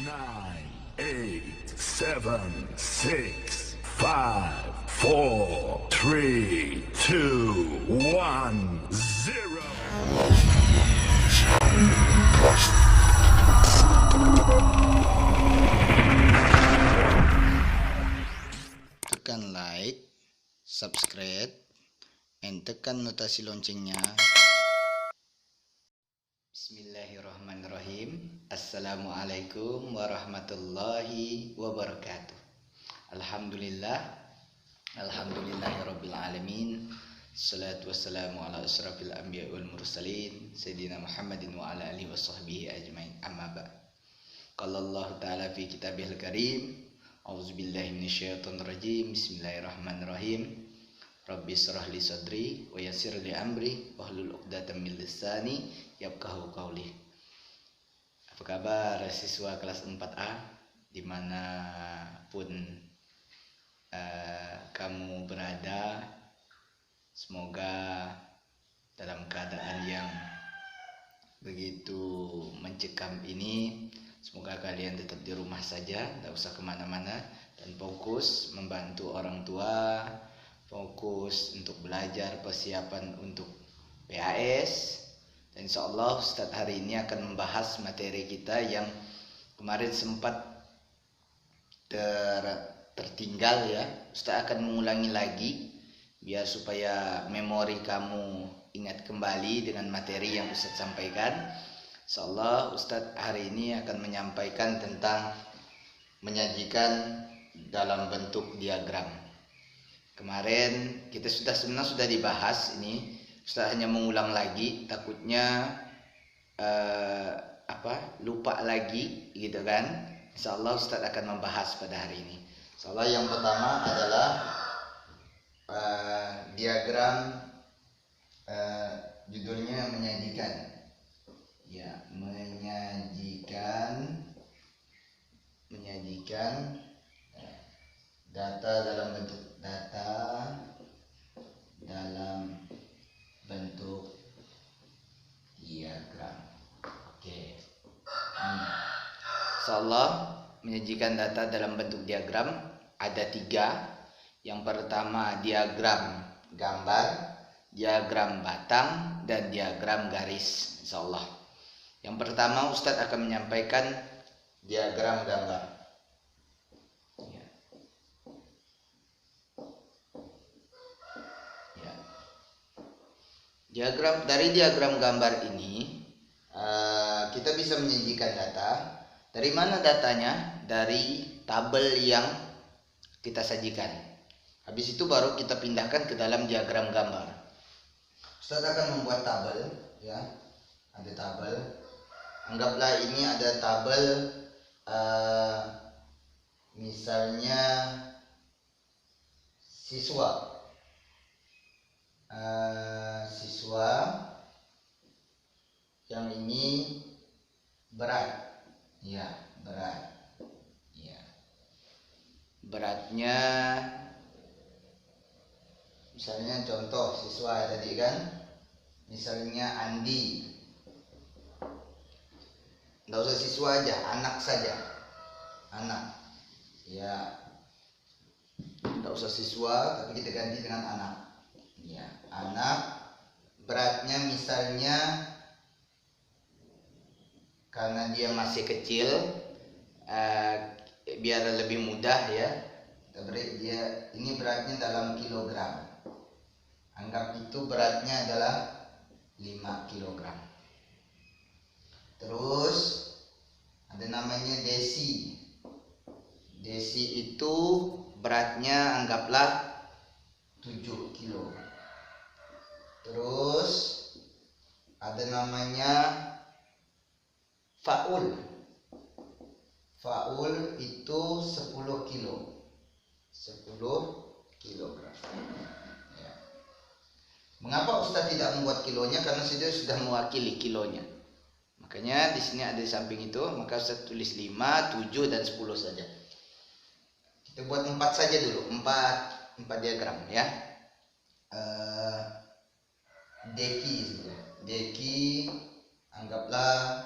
nine, eight, seven, six, five, four, three, two, one, zero. Tekan like, subscribe, and tekan notasi loncengnya. Bismillahirrahmanirrahim. Assalamualaikum warahmatullahi wabarakatuh. Alhamdulillahirabbil alamin. Salatu wassalamu ala asrafil anbiya wal mursalin sayyidina Muhammadin wa ala alihi washabbihi ajmain. Amma ba'd. Qala Allah ta'ala fi kitabihil karim. A'udzubillahi minasyaitonir rajim. Bismillahirrahmanirrahim. Rabbi shrah li sadri wa yassir li amri wahlul 'uqdatam min lisani yafqahu qawli. Apa kabar siswa kelas 4A dimanapun kamu berada? Semoga dalam keadaan yang begitu mencekam ini, semoga kalian tetap di rumah saja, tidak usah kemana-mana, dan fokus membantu orang tua, fokus untuk belajar, persiapan untuk PAS. Dan insya Allah Ustadz hari ini akan membahas materi kita yang kemarin sempat tertinggal ya. Ustadz akan mengulangi lagi biar supaya memori kamu ingat kembali dengan materi yang Ustadz sampaikan. Insya Allah Ustadz hari ini akan menyampaikan tentang menyajikan dalam bentuk diagram. Kemarin kita sebenarnya sudah dibahas ini. Ustadz hanya mengulang lagi, takutnya lupa lagi gitu kan. Insya Allah Ustadz akan membahas pada hari ini. Insya Allah yang pertama adalah diagram, judulnya menyajikan. Ya, menyajikan data dalam bentuk diagram. Oke. Insyaallah menyajikan data dalam bentuk diagram ada 3. Yang pertama diagram gambar, diagram batang, dan diagram garis. Insyaallah. Yang pertama Ustadz akan menyampaikan diagram gambar. Dari diagram gambar ini kita bisa menyajikan data. Dari mana datanya? Dari tabel yang kita sajikan. Habis itu baru kita pindahkan ke dalam diagram gambar. Ustaz akan membuat tabel ya. Ada tabel. Anggaplah ini ada tabel misalnya siswa yang ini berat ya, beratnya misalnya contoh siswa tadi kan, misalnya Andi, nggak usah siswa aja, anak saja, ya, nggak usah siswa tapi kita ganti dengan anak. Ya, anak beratnya misalnya karena dia masih kecil, biar lebih mudah ya, dia ini beratnya dalam kilogram. Anggap itu beratnya adalah 5 kilogram. Terus ada namanya desi. Desi itu beratnya anggaplah 7 kilo. Terus ada namanya faul. Faul itu 10 kilo. 10 kilogram. Ya. Mengapa Ustaz tidak membuat kilonya? Karena sudah mewakili kilonya. Makanya di sini ada di samping itu, maka Ustaz tulis 5, 7 dan 10 saja. Kita buat 4 saja dulu. 4 diagram ya. Deki anggaplah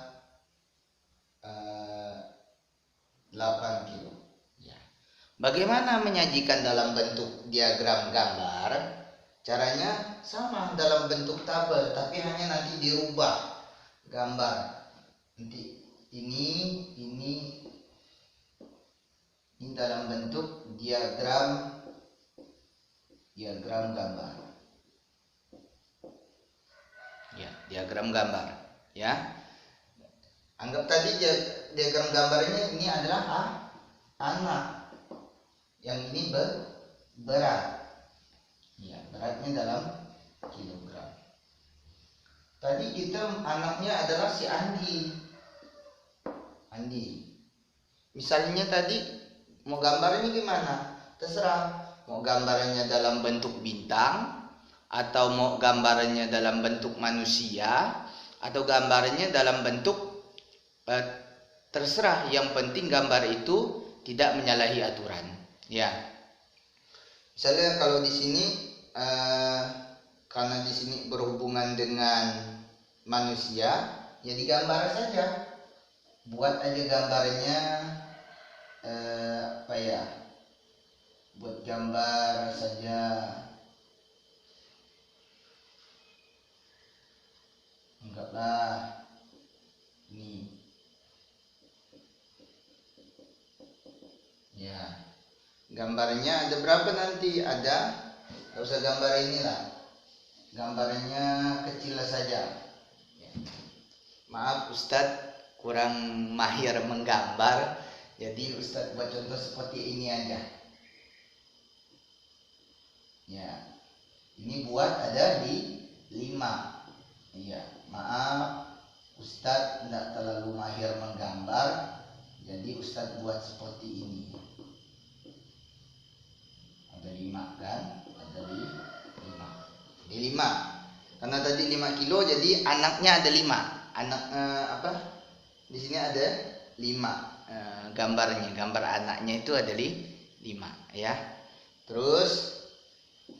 Bagaimana menyajikan dalam bentuk diagram gambar? Caranya sama dalam bentuk tabel, tapi hanya nanti dirubah gambar. Nanti ini dalam bentuk diagram gambar. Ya, diagram gambar, ya. Anggap tadi diagram gambarnya ini adalah anak. Yang ini berat. Ya, beratnya dalam kilogram. Tadi kita anaknya adalah si Andi. Misalnya tadi mau gambarnya gimana? Terserah. Mau gambarnya dalam bentuk bintang, atau mau gambarnya dalam bentuk manusia, atau gambarnya dalam bentuk terserah. Yang penting gambar itu tidak menyalahi aturan. Ya, misalnya kalau di sini karena di sini berhubungan dengan manusia, ya digambar saja. Buat aja gambarnya buat gambar saja. Anggaplah ini. Ya. Gambarnya ada berapa nanti? Ada, nggak usah gambar inilah, gambarnya kecil saja. Ya. Maaf Ustadz kurang mahir menggambar, jadi Ustadz buat contoh seperti ini aja. Ya, ini buat ada di 5. Iya, maaf Ustadz tidak terlalu mahir menggambar, jadi Ustadz buat seperti ini. Ada 5 kan? Ada 5. Di 5. Karena tadi 5 kilo, jadi anaknya ada 5. Anak Di sini ada 5 gambarnya. Gambar anaknya itu ada 5 ya. Terus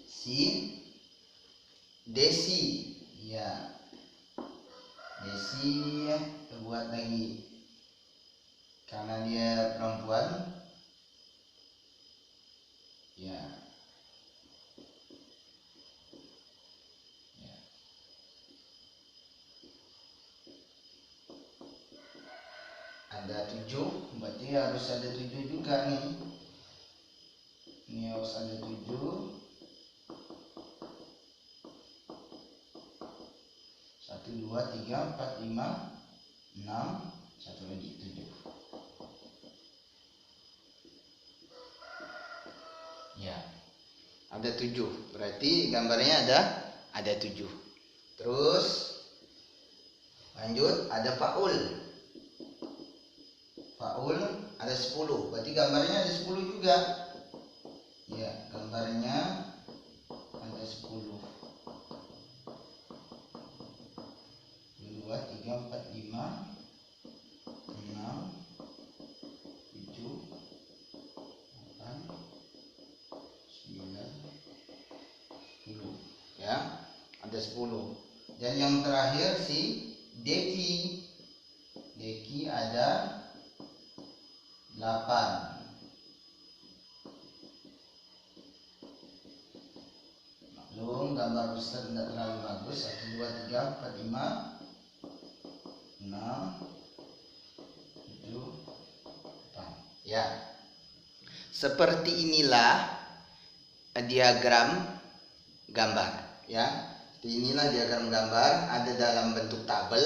si Desi. Ya. Desi kita buat lagi. Karena dia perempuan. Ya. Ada 7, berarti harus ada 7 juga nih. Ini harus ada 7. 1, 2, 3, 4, 5, 6. Satu lagi 7. Ya, ada 7. Berarti gambarnya ada 7. Terus lanjut, ada Faul ada 10. Berarti gambarnya ada 10 juga. Ya, gambarnya ada 10. 2, 3, 4, 5, 6, 7, 8, 9, 10. Ya, ada 10. Dan yang terakhir si Deki. Deki ada 8. Maklum gambar Ustaz tidak terlalu bagus. 1, 2, 3, 4, 5, 6, 7, 8. Ya. Seperti inilah diagram gambar, ya. Inilah diagram gambar, ada dalam bentuk tabel,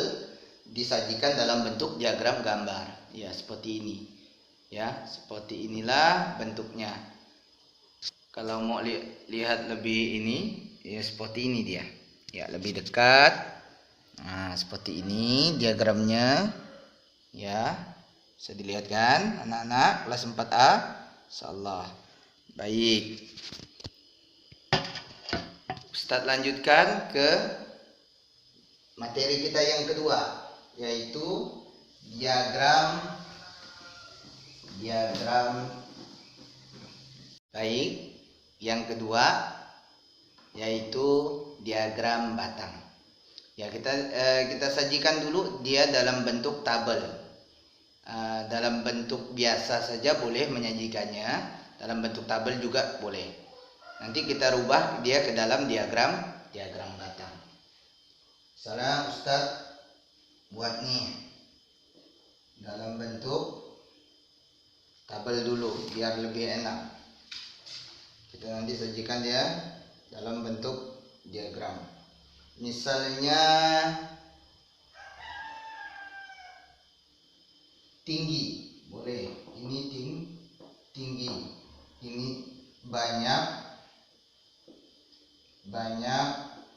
disajikan dalam bentuk diagram gambar. Ya, seperti ini. Ya, seperti inilah bentuknya. Kalau mau lihat lebih ini, ya seperti ini dia. Ya, lebih dekat. Nah, seperti ini diagramnya. Ya, bisa dilihat kan anak-anak kelas 4A? Insyaallah. Baik. Ustadz lanjutkan ke materi kita yang kedua, yaitu diagram. Baik, yang kedua yaitu diagram batang. Ya, kita sajikan dulu dia dalam bentuk tabel. Dalam bentuk biasa saja boleh menyajikannya, dalam bentuk tabel juga boleh. Nanti kita rubah dia ke dalam diagram batang. Misalnya Ustadz buat nih dalam bentuk tabel dulu biar lebih enak. Kita nanti sajikan dia dalam bentuk diagram. Misalnya tinggi, boleh. Ini tinggi. Ini banyak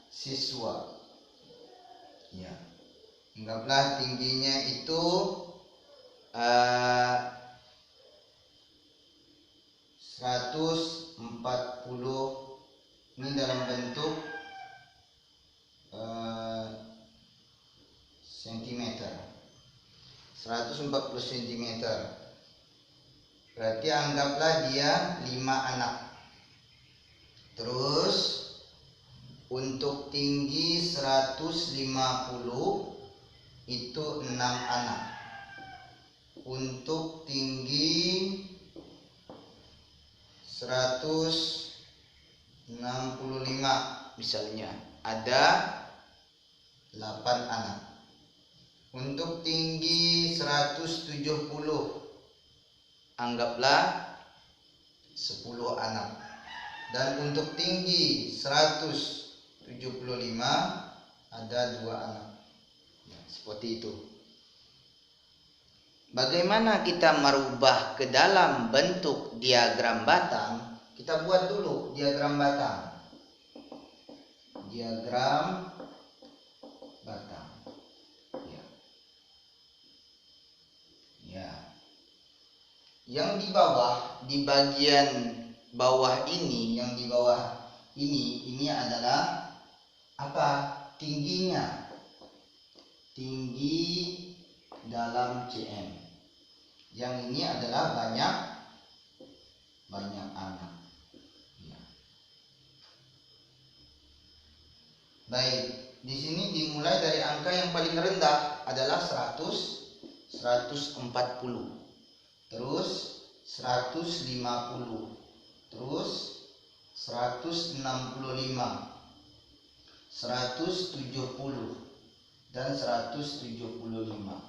siswa. Ya. Anggaplah tingginya itu 140. Ini dalam bentuk sentimeter. 140 cm. Berarti anggaplah dia 5 anak. Terus untuk tinggi 150 itu 6 anak. Untuk tinggi 165 misalnya ada 8 anak. Untuk tinggi 170 anggaplah 10 anak. Dan untuk tinggi 175 ada 2 anak. Ya, seperti itu. Bagaimana kita merubah ke dalam bentuk diagram batang? Kita buat dulu diagram batang. Diagram batang. Yang di bawah, di bagian bawah ini, yang di bawah ini adalah apa? Tingginya. Tinggi dalam cm. Yang ini adalah banyak anak. Ya. Baik, di sini dimulai dari angka yang paling rendah adalah 140. Terus 150, terus 165, 170 dan 175.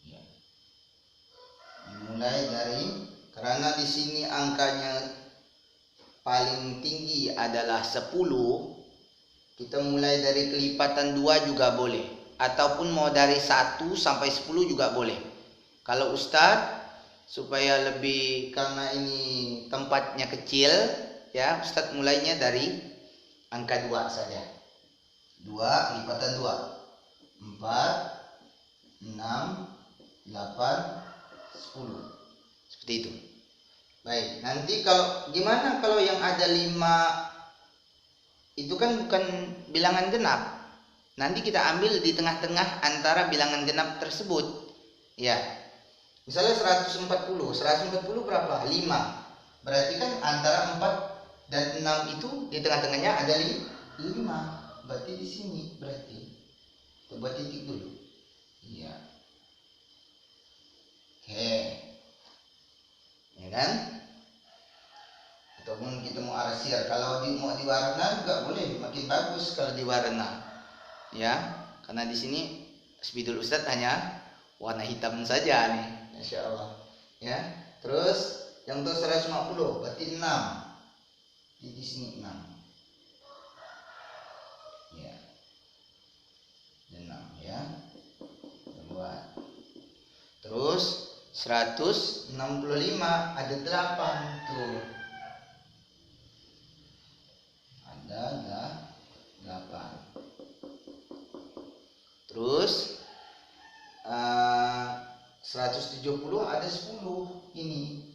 Ya. Dimulai dari, karena di sini angkanya paling tinggi adalah 10, kita mulai dari kelipatan 2 juga boleh, ataupun mau dari 1 sampai 10 juga boleh. Kalau Ustadz supaya lebih, karena ini tempatnya kecil ya, Ustadz mulainya dari angka 2 saja. 2 lipatan 2, 4, 6, 8, 10. Seperti itu. Baik, nanti kalau gimana kalau yang ada 5 itu kan bukan bilangan genap. Nanti kita ambil di tengah-tengah antara bilangan genap tersebut. Ya. Misalnya 140 berapa? 5. Berarti kan antara 4 dan 6 itu di tengah-tengahnya ada 5. Berarti di sini berarti. Kita buat titik dulu. Iya. Oke. Ya kan? Ataupun kita mau arsir. Kalau mau diwarna juga boleh, makin bagus kalau diwarna. Ya, karena di sini spidol Ustadz hanya warna hitam saja nih. Insya Allah ya. Terus yang untuk 150 berarti 6. Di sini 6. Ya. 6 ya. Buat. Terus 165 ada 8 tuh. Ada 8. Terus 170 ada 10 ini.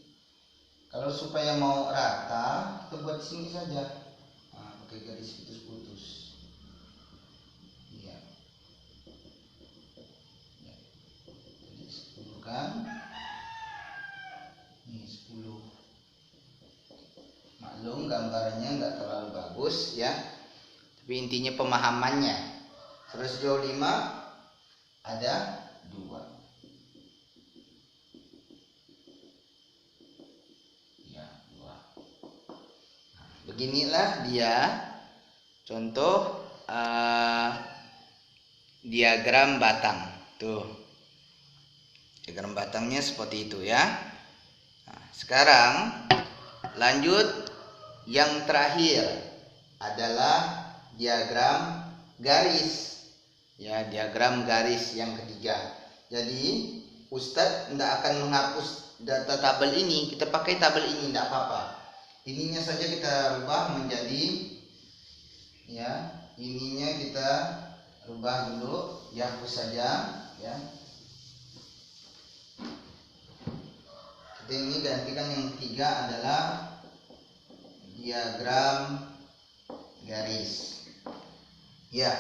Kalau supaya mau rata kita buat di sini saja. Pakai garis putus-putus. Iya. Ya. Jadi 10 kan. Ini 10. Maklum gambarnya nggak terlalu bagus ya. Tapi intinya pemahamannya. 125 ada 2. Beginilah dia contoh diagram batang. Tuh, diagram batangnya seperti itu ya. Nah, sekarang lanjut, yang terakhir adalah diagram garis. Ya, diagram garis yang ketiga. Jadi Ustadz tidak akan menghapus data tabel ini. Kita pakai tabel ini, tidak apa-apa. Ininya saja kita rubah menjadi, ya, ininya kita rubah dulu, dihapus saja, ya. Kita ini gantikan yang ketiga adalah diagram garis. Ya,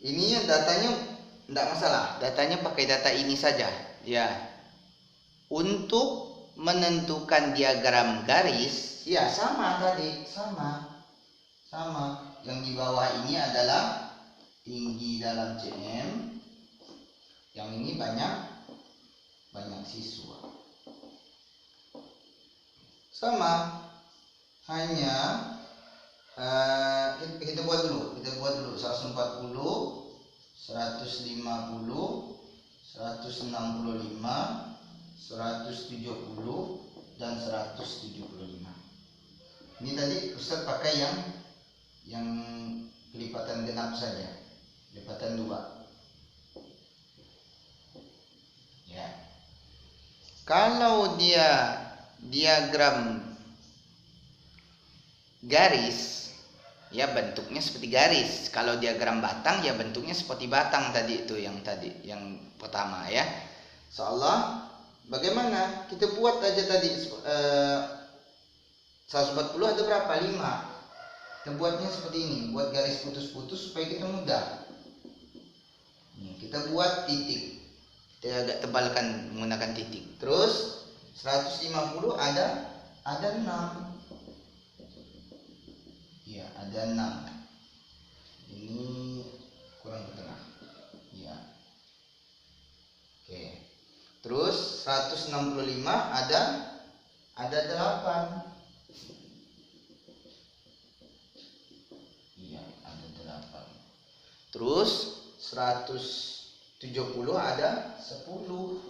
ini datanya tidak masalah, datanya pakai data ini saja, ya. Untuk menentukan diagram garis, ya sama tadi, sama. Yang di bawah ini adalah tinggi dalam cm, yang ini banyak siswa. Sama, hanya kita buat dulu 140, 150, 165, 170 dan 175. Ini tadi Ustadz pakai yang kelipatan genap saja, kelipatan 2. Ya. Kalau dia diagram garis, ya bentuknya seperti garis. Kalau diagram batang, ya bentuknya seperti batang tadi itu, yang pertama ya. Insyaallah. Bagaimana? Kita buat aja tadi 140 ada berapa? 5. Kita buatnya seperti ini, buat garis putus-putus supaya kita mudah. Kita buat titik. Kita agak tebalkan menggunakan titik. Terus 150 ada 6. Ya, ada 6. Ini kurang ke tengah. Ya. Oke. Terus 165 ada 8. Iya, ada 8. Terus 170 ada 10.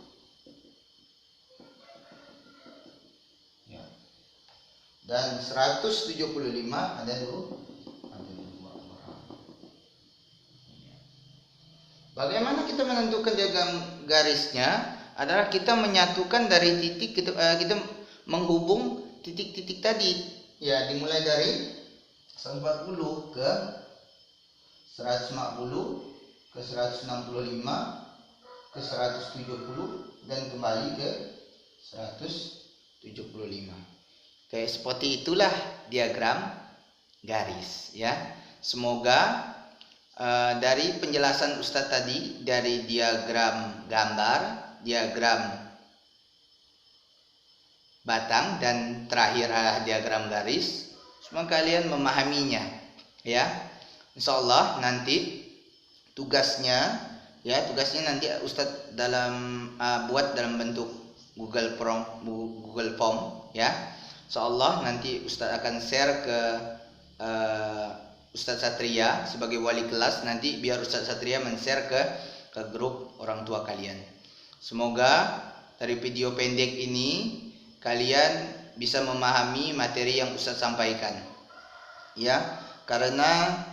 Ya. Dan 175 ada 2 orang. Bagaimana kita menentukan diagram garisnya? Adalah kita menyatukan dari titik, kita menghubung titik-titik tadi. Ya, dimulai dari 140 ke 150 ke 165 ke 170 dan kembali ke 175. Kayak seperti itulah diagram garis ya. Semoga dari penjelasan Ustadz tadi, dari diagram gambar, diagram batang, dan terakhir diagram garis, semua kalian memahaminya ya. Insyaallah nanti tugasnya nanti Ustadz buat dalam bentuk Google Form ya. Insyaallah nanti Ustadz akan share ke Ustadz Satria sebagai wali kelas, nanti biar Ustadz Satria men-share ke grup orang tua kalian. Semoga dari video pendek ini kalian bisa memahami materi yang Ustadz sampaikan ya, karena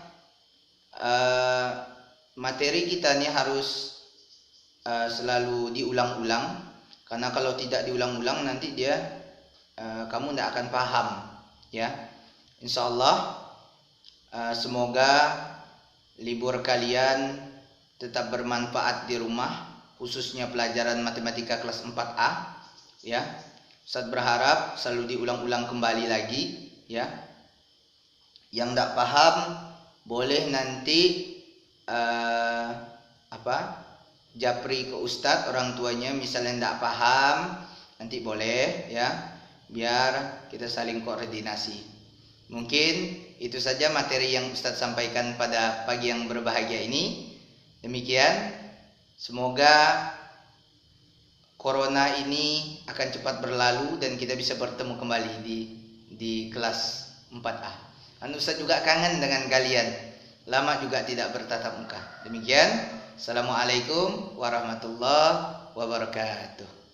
materi kita ini harus selalu diulang-ulang, karena kalau tidak diulang-ulang nanti kamu tidak akan paham ya. Insyaallah semoga libur kalian tetap bermanfaat di rumah, khususnya pelajaran matematika kelas 4A ya. Ustadz berharap selalu diulang-ulang kembali lagi ya. Yang tidak paham boleh nanti japri ke Ustadz, orang tuanya misalnya tidak paham, nanti boleh ya, biar kita saling koordinasi. Mungkin itu saja materi yang Ustadz sampaikan pada pagi yang berbahagia ini. Demikian, semoga corona ini akan cepat berlalu dan kita bisa bertemu kembali di kelas 4A. Ustaz juga kangen dengan kalian. Lama juga tidak bertatap muka. Demikian. Assalamualaikum warahmatullahi wabarakatuh.